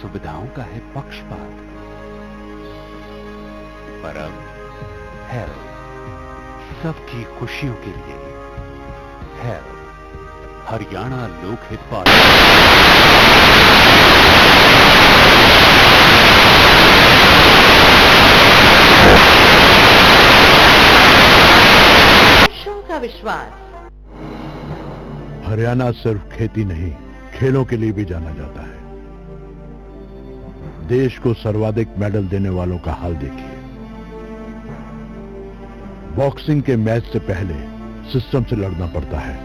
सुविधाओं का है पक्षपात, पर अब हेल्थ सबकी खुशियों के लिए। Health Haryana Lokhit party. का विश्वास। हरियाणा सिर्फ खेती नहीं, खेलों के लिए भी जाना जाता है। देश को सर्वाधिक मेडल देने वालों का हाल देखिए। बॉक्सिंग के मैच से पहले सिस्टम से लड़ना पड़ता है।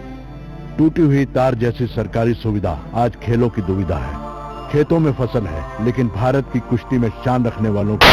टूटी हुई तार जैसी सरकारी सुविधा आज खेलों की दुविधा है। खेतों में फसल है, लेकिन भारत की कुश्ती में शान रखने वालों का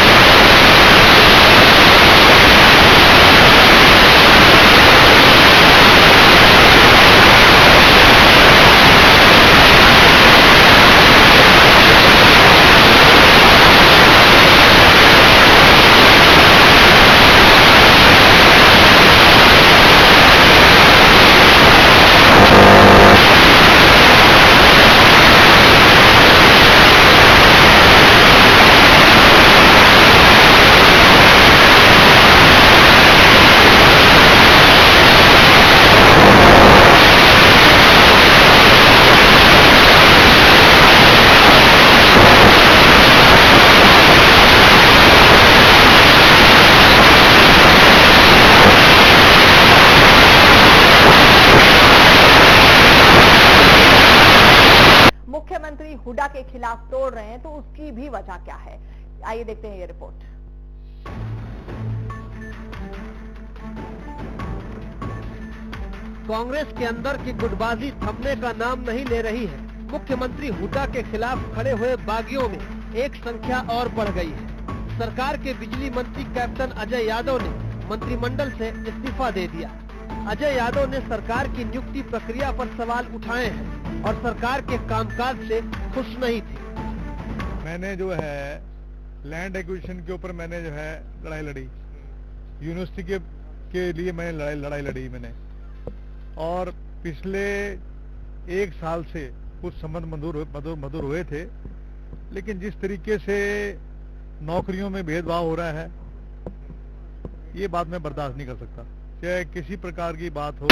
मुख्यमंत्री हुड्डा के खिलाफ तोड़ रहे हैं, तो उसकी भी वजह क्या है, आइए देखते हैं ये रिपोर्ट। कांग्रेस के अंदर की गुटबाजी थमने का नाम नहीं ले रही है। मुख्यमंत्री हुड्डा के खिलाफ खड़े हुए बागियों में एक संख्या और बढ़ गई है। सरकार के बिजली मंत्री कैप्टन अजय यादव ने मंत्रिमंडल से इस्तीफा दे दिया। अजय यादव ने सरकार की नियुक्ति प्रक्रिया पर सवाल उठाए हैं और सरकार के कामकाज से खुश नहीं थे। मैंने जो है लैंड एक्विजिशन के ऊपर मैंने जो है लड़ाई लड़ी, यूनिवर्सिटी के लिए मैंने लड़ाई लड़ी मैंने, और पिछले 1 साल से कुछ संबंध मधुर हुए थे, लेकिन जिस तरीके से नौकरियों में भेदभाव हो रहा है, ये बात मैं बर्दाश्त नहीं कर सकता। चाहे किसी प्रकार की बात हो।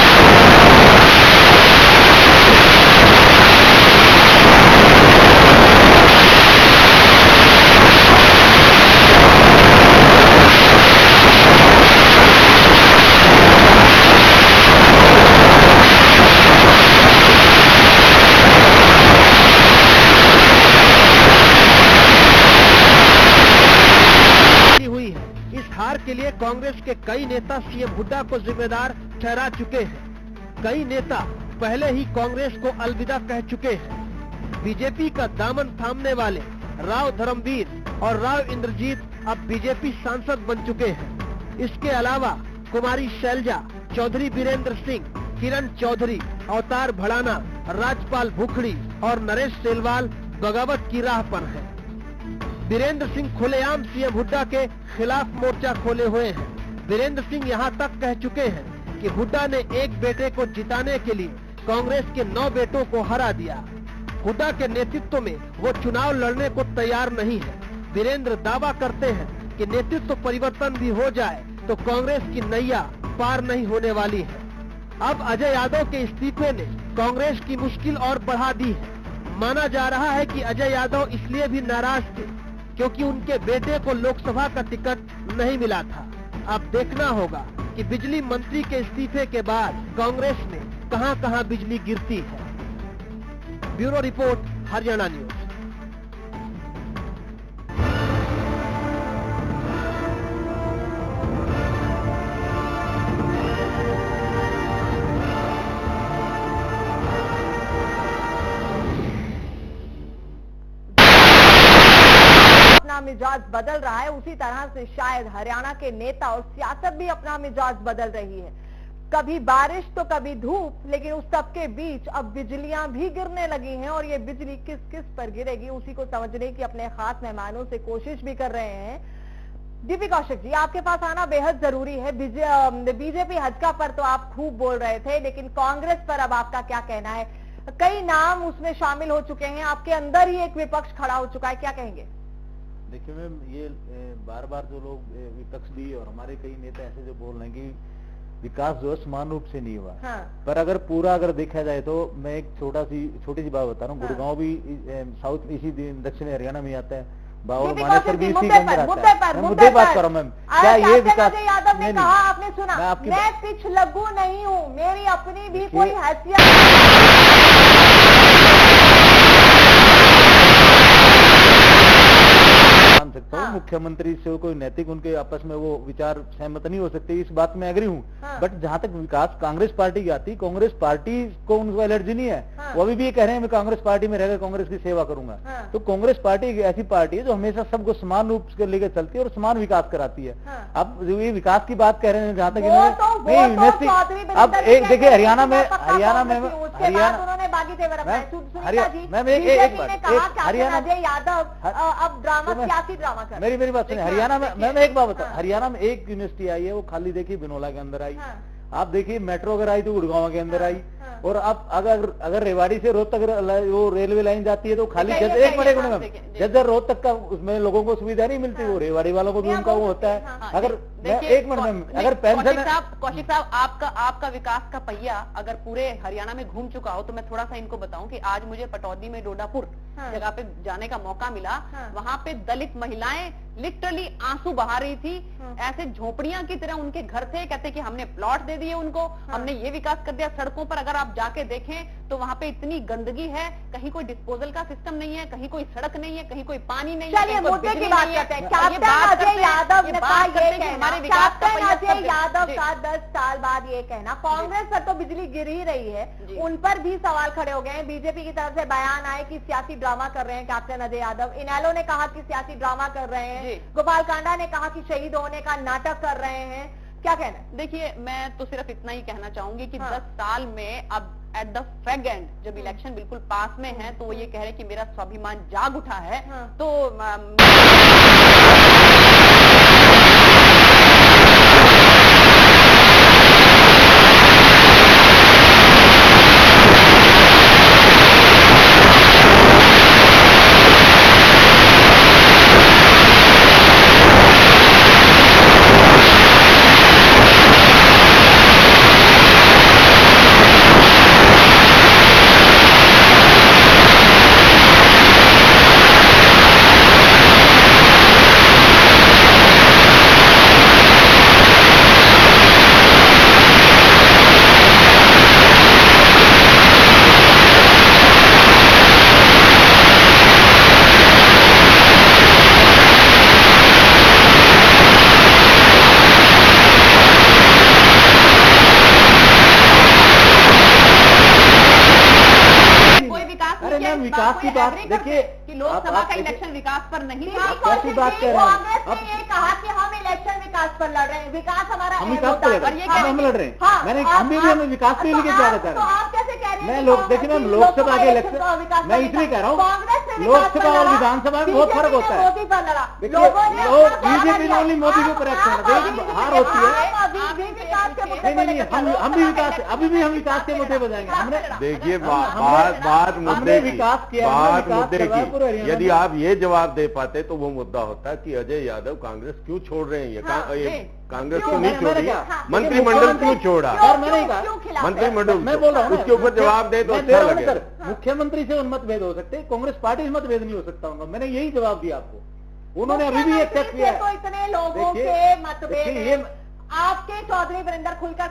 के लिए कांग्रेस के कई नेता सीएम हुड्डा को जिम्मेदार ठहरा चुके हैं। कई नेता पहले ही कांग्रेस को अलविदा कह चुके हैं। बीजेपी का दामन थामने वाले राव धर्मवीर और राव इंद्रजीत अब बीजेपी सांसद बन चुके हैं। इसके अलावा कुमारी शैलजा, चौधरी वीरेंद्र सिंह, किरण चौधरी, अवतार भड़ाना, राजपाल भुखड़ी और नरेश सेलवाल बगावत की राह पर हैं। वीरेंद्र सिंह खुलेआम सीएम हुड्डा के खिलाफ मोर्चा खोले हुए हैं। वीरेंद्र सिंह यहां तक कह चुके हैं कि हुड्डा ने एक बेटे को जिताने के लिए कांग्रेस के 9 बेटों को हरा दिया। हुड्डा के नेतृत्व में वो चुनाव लड़ने को तैयार नहीं है। वीरेंद्र दावा करते हैं कि नेतृत्व परिवर्तन भी हो जाए तो कांग्रेस की नैया पार नहीं होने वाली है। अब अजय यादव के इस्तीफे ने कांग्रेस की मुश्किल और बढ़ा दी है। माना जा रहा है कि अजय यादव इसलिए भी नाराज थे क्योंकि उनके बेटे को लोकसभा का टिकट नहीं मिला था। अब देखना होगा कि बिजली मंत्री के इस्तीफे के बाद कांग्रेस में कहां-कहां बिजली गिरती है। Bureau report, Haryana news. मिजाज बदल रहा है, उसी तरह से शायद हरियाणा के नेता और सियासत भी अपना मिजाज बदल रही है। कभी बारिश तो कभी धूप, लेकिन उस सब के बीच अब बिजलियां भी गिरने लगी हैं और ये बिजली किस किस पर गिरेगी उसी को समझने की अपने खास मेहमानों से कोशिश भी कर रहे हैं। दीपी कौशिक जी, आपके पास आना बेहद जरूरी है। बीजेपी हजका पर तो आप खूब बोल रहे थे, लेकिन कांग्रेस पर अब आपका क्या कहना है? कई नाम उसमें शामिल हो चुके हैं, आपके अंदर ही एक विपक्ष खड़ा हो चुका है, क्या कहेंगे? देखिए मैम, ये बार बार जो लोग विपक्ष भी और हमारे कई नेता ऐसे जो बोल रहे हैं कि विकास जो है समान रूप से नहीं हुआ। हाँ। पर अगर पूरा देखा जाए तो मैं एक छोटी सी बात बता रहा हूँ। गुड़गांव भी साउथ इसी दक्षिण हरियाणा में आता है, बाबा मानेसर भी इसी के अंदर आता है। मैं मुद्दे बात कर रहा हूँ मैम, क्या ये विकास? यादव ने कहा, आपने सुना, मैं पिछलग्गू नहीं हूँ, मेरी अपनी भी कोई हैसियत सकता हूँ। मुख्यमंत्री से कोई नैतिक उनके आपस में वो विचार सहमत नहीं हो सकते, इस बात में एग्री हूँ। बट जहाँ तक विकास कांग्रेस पार्टी की आती, कांग्रेस पार्टी को उनको एलर्जी नहीं है। वो अभी भी ये कह रहे हैं मैं कांग्रेस पार्टी में रहकर कांग्रेस की सेवा करूंगा। तो कांग्रेस पार्टी एक ऐसी पार्टी है जो हमेशा सबको समान रूप से लेकर चलती है और समान विकास कराती है। अब जो ये विकास की बात कह रहे हैं, जहाँ तक अब एक देखिए हरियाणा में मेरी बात सुनिए। हरियाणा में मैं एक बात बताऊं, हरियाणा में एक यूनिवर्सिटी आई है, वो खाली देखिए बिनोला के अंदर आई। आप देखिए मेट्रो अगर आई तो गुड़गांव के अंदर आई। और अब अगर रेवाड़ी से रोहतक वो रेलवे लाइन जाती है तो खाली एक मिनट जब रोहतक का उसमें लोगों को सुविधा नहीं मिलती, वो रेवाड़ी वालों को भी उनका वो होता है। अगर एक मिनट में अगर पेंशन कौशिक साहब आपका विकास का पहिया अगर पूरे हरियाणा में घूम चुका हो तो मैं थोड़ा सा इनको बताऊं कि आज मुझे पटौदी में डोडापुर जगह पे जाने का मौका मिला। वहाँ पे दलित महिलाएं लिटरली आंसू बहा रही थी, ऐसे झोपड़ियां की तरह उनके घर थे। कहते कि हमने प्लॉट दे दिए उनको, हमने ये विकास कर दिया। सड़कों पर अगर आप जाके देखें तो वहाँ पे इतनी गंदगी है, कहीं कोई डिस्पोजल का सिस्टम नहीं है, कहीं कोई सड़क नहीं है, कहीं कोई पानी नहीं है। चलिए मुद्दे की बात करते हैं। कैप्टन अजय यादव ने कहा ये कहना, कैप्टन अजय यादव का 10 साल बाद ये कहना, कांग्रेस पर तो बिजली गिर ही रही है, उन पर भी सवाल खड़े हो गए हैं। बीजेपी की तरफ से बयान आए कि सियासी ड्रामा कर रहे हैं कैप्टन अजय यादव। इनेलो ने कहा कि सियासी ड्रामा कर रहे हैं। गोपाल कांडा ने कहा कि शहीद होने का नाटक कर रहे हैं। क्या कहना है? देखिए मैं तो सिर्फ इतना ही कहना चाहूंगी कि 10 साल में अब एट द फ्रैग एंड जब इलेक्शन बिल्कुल पास में है तो वो ये कह रहे हैं कि मेरा स्वाभिमान जाग उठा है। तो विकास की बात देखिए कि लोकसभा का इलेक्शन विकास पर नहीं था। कैसी बात कर रहे हैं? कांग्रेस ने ये कहा कि हम इलेक्शन विकास पर लड़ रहे हैं, विकास हमारा हम विकास पर लड़ रहे हैं, हम लड़ रहे हैं। मैंने हम विकास के लिए क्या बता रहे हैं? मैं देखिए मैम लोकसभा के इलेक्शन मैं इसलिए कह रहा हूँ, लोकसभा और विधानसभा में बहुत फर्क होता है। बीजेपी ने ओनली मोदी के ऊपर एक्शन हार होती है। नहीं हम भी विकास अभी भी हम विकास के मुद्दे बताएंगे। हमने देखिए बात मुद्दे की, बात मुद्दे की। यदि आप ये जवाब दे पाते तो वो मुद्दा होता कि अजय यादव कांग्रेस क्यों छोड़ रहे हैं। ये कांग्रेस क्यों नहीं छोड़ी, मंत्रिमंडल क्यों छोड़ा, मंत्रिमंडल मैं बोल रहा हूँ उसके ऊपर जवाब दे तो अच्छा लगे। मुख्यमंत्री से मतभेद हो सकते, कांग्रेस पार्टी से मतभेद नहीं हो सकता होगा। मैंने यही जवाब दिया आपको। उन्होंने अभी भी एक्सेप्ट किया। तो इतने लोगों के मतभेद आपके चौधरी वीरेंद्र खुलकर